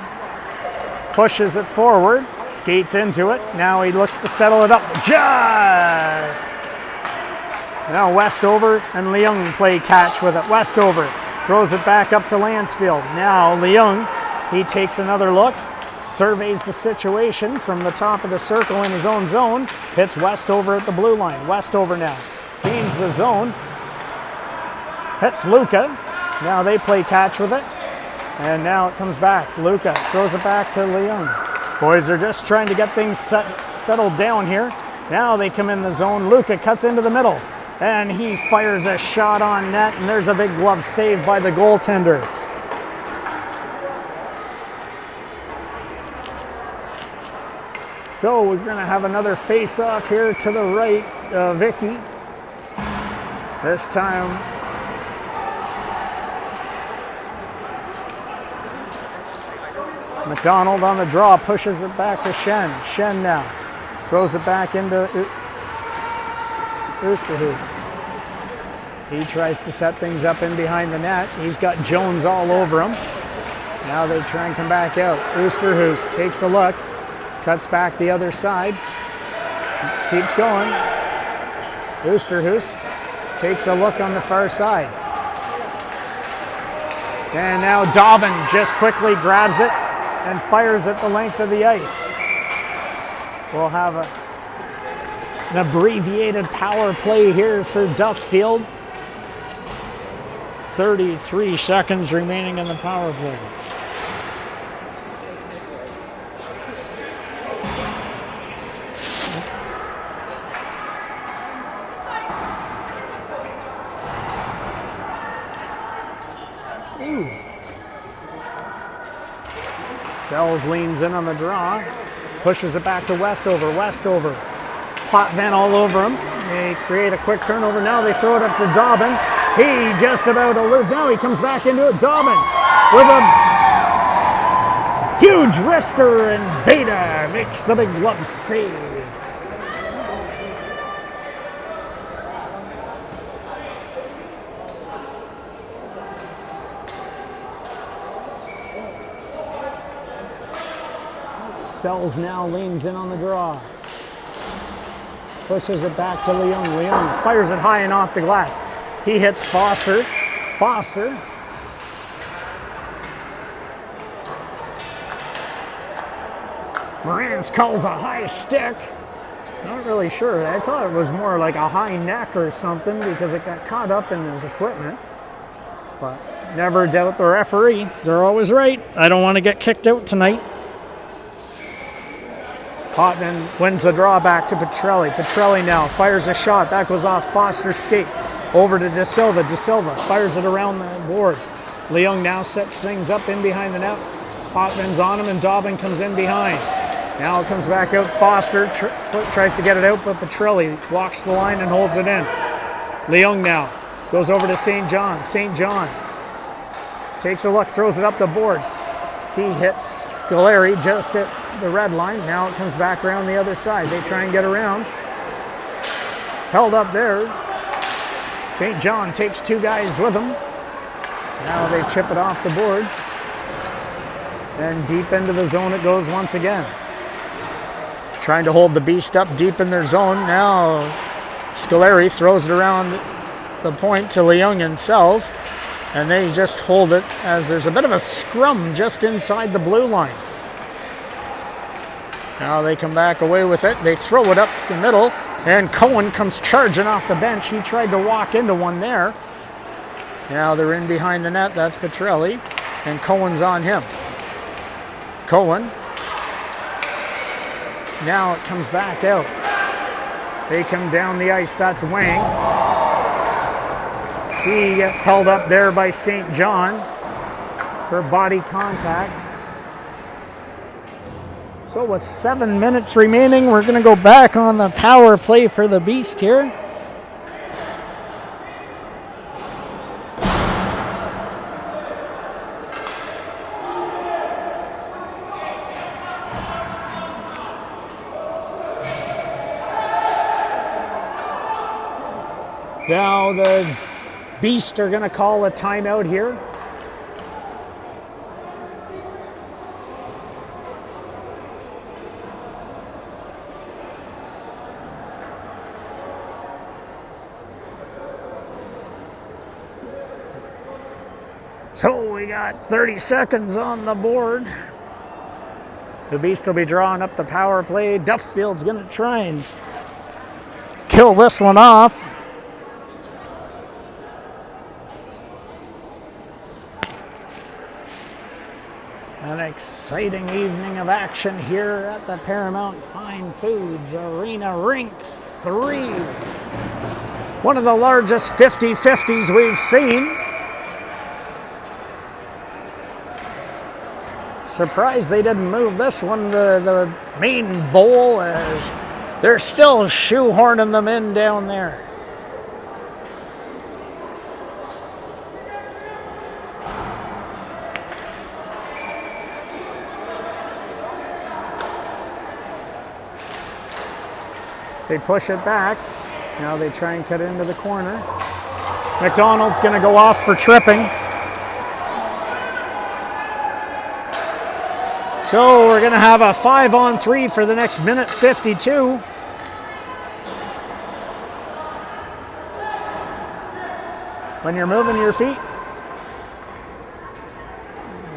Pushes it forward, skates into it. Now he looks to settle it up. Just! Now Westover and Leung play catch with it. Westover throws it back up to Lansfield. Now Leung, he takes another look, surveys the situation from the top of the circle in his own zone, hits Westover at the blue line. Westover now gains the zone, hits Luca. Now they play catch with it. And now it comes back. Luca throws it back to Leung. Boys are just trying to get things settled down here. Now they come in the zone. Luca cuts into the middle, and he fires a shot on net, and there's a big glove save by the goaltender. So we're going to have another face-off here to the right, Vicky. This time McDonald on the draw, pushes it back to Shen. Shen now throws it back into Oosterhuis. He tries to set things up in behind the net. He's got Jones all over him. Now they try and come back out. Oosterhuis takes a look, cuts back the other side, keeps going. Oosterhuis takes a look on the far side. And now Dobbin just quickly grabs it and fires it the length of the ice. We'll have an abbreviated power play here for Duffield. 33 seconds remaining in the power play. Sells leans in on the draw. Pushes it back to Westover. Westover. Potvin all over him. They create a quick turnover. Now they throw it up to Dobbin. He just about alert. Now he comes back into it. Dobbin with a huge wrister, and Beta makes the big glove save. Sells now leans in on the draw. Pushes it back to Leung. Leung fires it high and off the glass. He hits Foster. Foster. Morantz calls a high stick. Not really sure. I thought it was more like a high neck or something because it got caught up in his equipment. But never doubt the referee. They're always right. I don't want to get kicked out tonight. Potvin wins the draw back to Petrelli. Petrelli now fires a shot. That goes off Foster's skate. Over to De Silva. De Silva fires it around the boards. Leung now sets things up in behind the net. Potvin's on him and Dobbin comes in behind. Now it comes back out. Foster tries to get it out, but Petrelli walks the line and holds it in. Leung now goes over to St. John. St. John takes a look, throws it up the boards. He hits Scoleri just at the red line. Now it comes back around the other side. They try and get around. Held up there. St. John takes two guys with him. Now they chip it off the boards. And deep into the zone it goes once again. Trying to hold the Beast up deep in their zone. Now Scoleri throws it around the point to Leung and Sells. And they just hold it as there's a bit of a scrum just inside the blue line. Now they come back away with it. They throw it up the middle, and Cohen comes charging off the bench. He tried to walk into one there. Now they're in behind the net. That's Petrelli, and Cohen's on him. Cohen. Now it comes back out. They come down the ice. That's Wang. He gets held up there by St. John for body contact. So with 7 minutes remaining, we're going to go back on the power play for the Beast here. Now the Beast are going to call a timeout here. So we got 30 seconds on the board. The Beast will be drawing up the power play. Duffield's going to try and kill this one off. An exciting evening of action here at the Paramount Fine Foods Arena, Rink 3. One of the largest 50-50s we've seen. Surprised they didn't move this one to the main bowl, as they're still shoehorning them in down there. They push it back. Now they try and cut it into the corner. McDonald's going to go off for tripping. So we're going to have a 5-on-3 for the next minute 52. When you're moving your feet,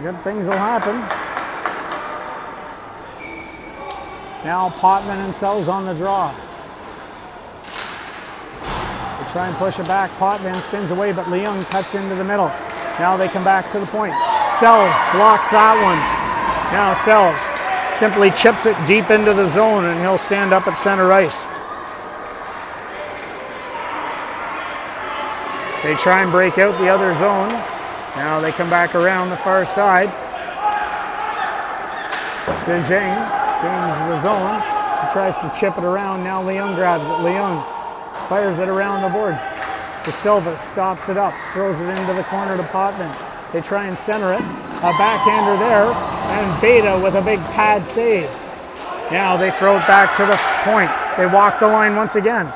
good things will happen. Now Potvin and Sells on the draw. They try and push it back. Potvin spins away, but Leung cuts into the middle. Now they come back to the point. Sells blocks that one. Now Sells simply chips it deep into the zone, and he'll stand up at center ice. They try and break out the other zone. Now they come back around the far side. DeJing gains the zone. He tries to chip it around. Now Leung grabs it. Leung fires it around the boards. De Silva stops it up, throws it into the corner to Potvin. They try and center it. A backhander there, and Beta with a big pad save. Now they throw it back to the point. They walk the line once again.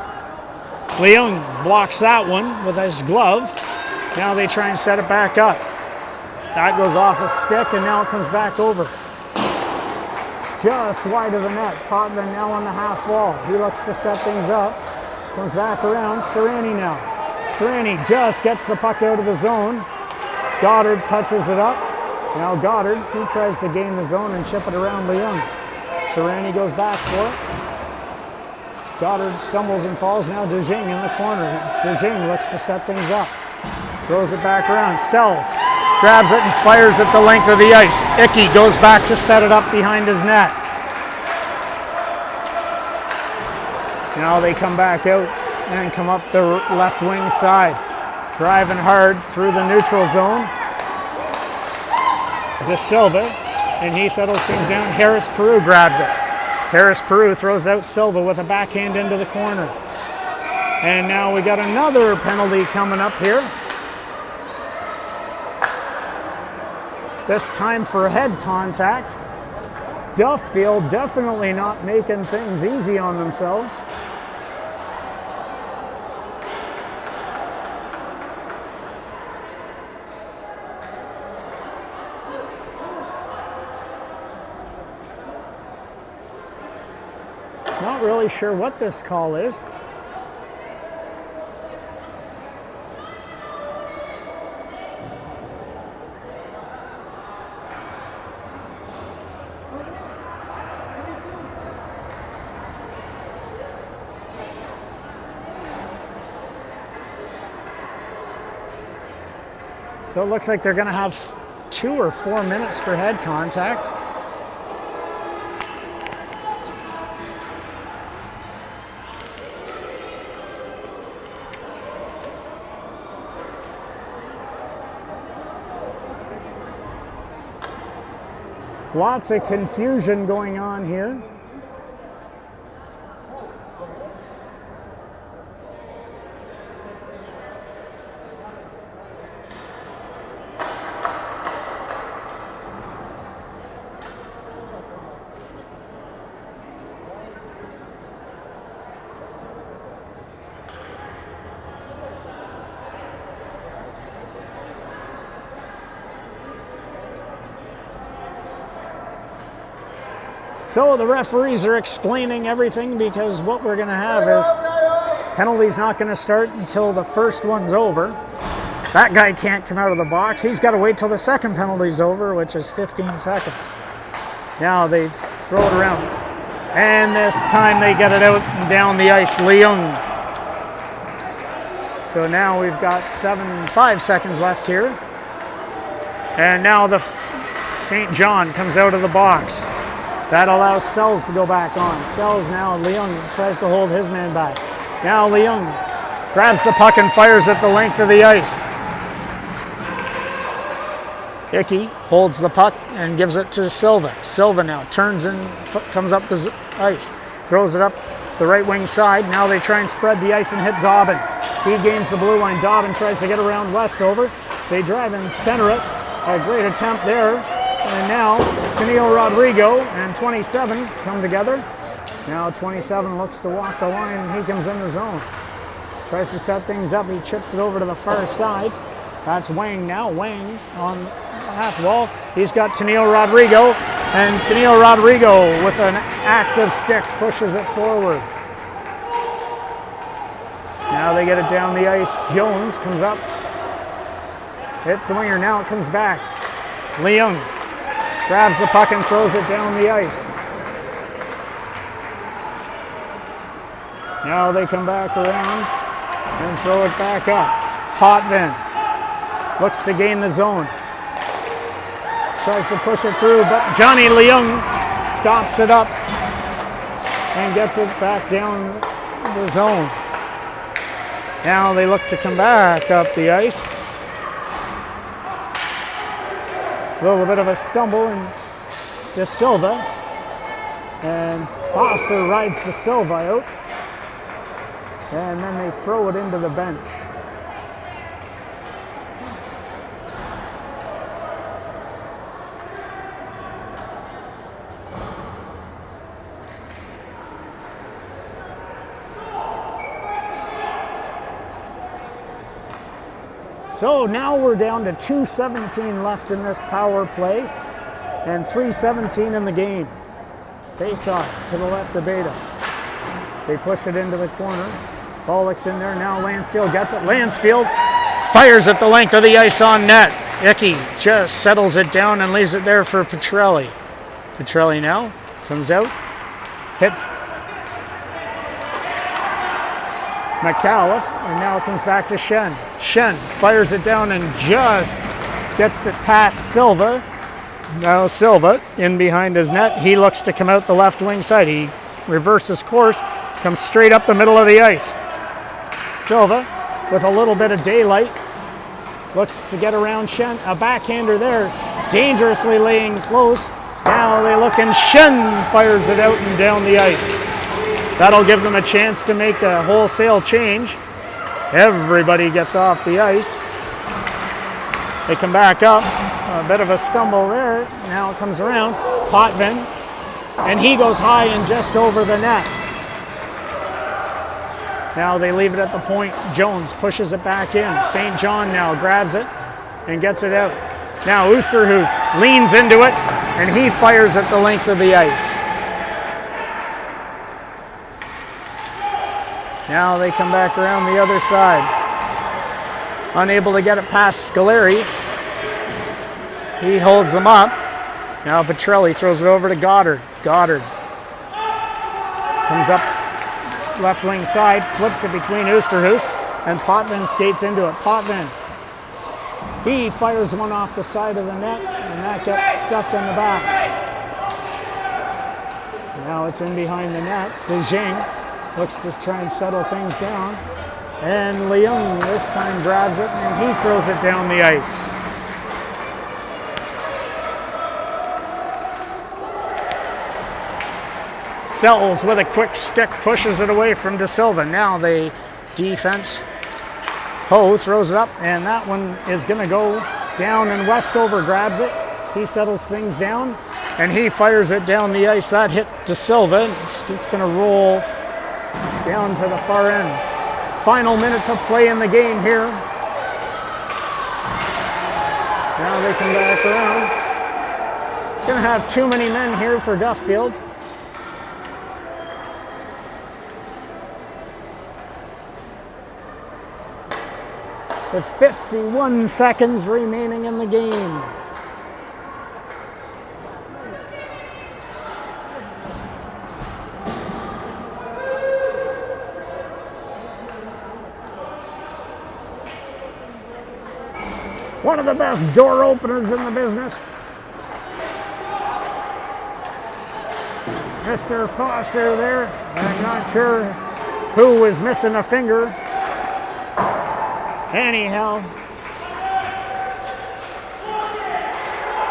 Leung blocks that one with his glove. Now they try and set it back up. That goes off a stick, and now it comes back over. Just wide of the net. Potvin now on the half wall. He looks to set things up. Comes back around. Serrani now. Serrani just gets the puck out of the zone. Goddard touches it up. Now Goddard, he tries to gain the zone and chip it around Leung. Serrani goes back for it. Goddard stumbles and falls. Now DeJing in the corner. DeJing looks to set things up. Throws it back around. Sells. Grabs it and fires it the length of the ice. Icky goes back to set it up behind his net. Now they come back out and come up the left wing side. Driving hard through the neutral zone. De Silva, and he settles things down. Harris Peru grabs it. Harris Peru throws out Silva with a backhand into the corner. And now we got another penalty coming up here. This time for head contact. Duffield definitely not making things easy on themselves. Not really sure what this call is. So it looks like they're going to have 2 or 4 minutes for head contact. Lots of confusion going on here. So the referees are explaining everything because what we're going to have is penalty's not going to start until the first one's over. That guy can't come out of the box. He's got to wait till the second penalty's over, which is 15 seconds. Now they throw it around. And this time they get it out and down the ice. Leung. So now we've got 5 seconds left here. And now the St. John comes out of the box. That allows Sells to go back on. Sells now, Leung tries to hold his man back. Now Leung grabs the puck and fires it the length of the ice. Icky holds the puck and gives it to Silva. Silva now turns and comes up the ice. Throws it up the right wing side. Now they try and spread the ice and hit Dobbin. He gains the blue line. Dobbin tries to get around Westover. They drive and center it. A great attempt there. And now Tennille Rodrigo and 27 come together. Now 27 looks to walk the line and he comes in the zone. Tries to set things up. He chips it over to the far side. That's Wang now. Wang on the half wall. He's got Tennille Rodrigo. And Tennille Rodrigo with an active stick pushes it forward. Now they get it down the ice. Jones comes up. Hits the winger. Now it comes back. Leung grabs the puck and throws it down the ice. Now they come back around and throw it back up. Potvin looks to gain the zone. Tries to push it through, but Johnny Leung stops it up and gets it back down the zone. Now they look to come back up the ice. A little bit of a stumble, and De Silva. And Foster rides De Silva out. And then they throw it into the bench. So now we're down to 2:17 left in this power play and 3:17 in the game. Face off to the left of Beta. They push it into the corner. Follick's in there now. Lansfield gets it. Lansfield fires at the length of the ice on net. Icky just settles it down and leaves it there for Petrelli. Petrelli now comes out, hits McAuliffe, and now it comes back to Shen. Shen fires it down and just gets it past Silva. Now Silva in behind his net. He looks to come out the left wing side. He reverses course, comes straight up the middle of the ice. Silva with a little bit of daylight looks to get around Shen. A backhander there, dangerously laying close. Now they look and Shen fires it out and down the ice. That'll give them a chance to make a wholesale change. Everybody gets off the ice. They come back up. A bit of a stumble there. Now it comes around. Potvin. And he goes high and just over the net. Now they leave it at the point. Jones pushes it back in. St. John now grabs it and gets it out. Now Oosterhuis leans into it and he fires at the length of the ice. Now they come back around the other side. Unable to get it past Scoleri. He holds them up. Now Petrelli throws it over to Goddard. Goddard comes up left wing side, flips it between Oosterhuis, and Potvin skates into it. Potvin, he fires one off the side of the net, and that gets stuck in the back. Now it's in behind the net. DeJing looks to try and settle things down. And Leung this time grabs it and he throws it down the ice. Sells with a quick stick, pushes it away from De Silva. Now the defense. Ho throws it up and that one is going to go down and Westover grabs it. He settles things down and he fires it down the ice. That hit De Silva. It's just going to roll down to the far end. Final minute to play in the game here. Now they come back around. Gonna have too many men here for Duffield. With 51 seconds remaining in the game. One of the best door openers in the business. Mr. Foster there. I'm not sure who was missing a finger. Anyhow,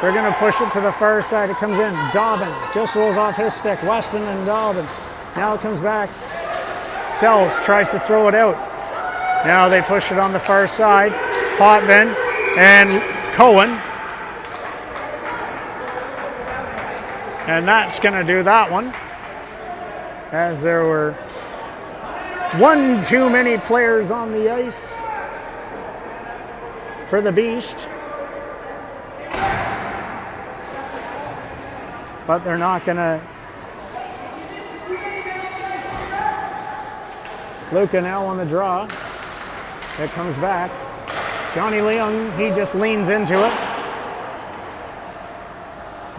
they're going to push it to the far side. It comes in. Dobbin just rolls off his stick. Weston and Dobbin. Now it comes back. Sells tries to throw it out. Now they push it on the far side. Potvin and Cohen. And that's going to do that one. As there were one too many players on the ice for the Beast. But they're not going to. Luca now on the draw. It comes back. Johnny Leung, he just leans into it.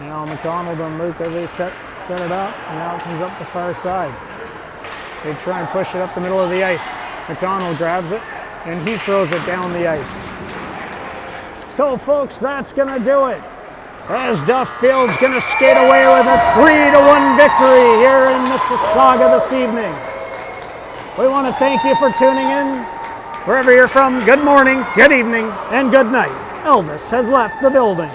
Now McDonald and Luca, they set it up. Now it comes up the far side. They try and push it up the middle of the ice. McDonald grabs it, and he throws it down the ice. So, folks, that's going to do it. As Duffield's going to skate away with a 3-1 victory here in Mississauga this evening. We want to thank you for tuning in. Wherever you're from, good morning, good evening, and good night. Elvis has left the building.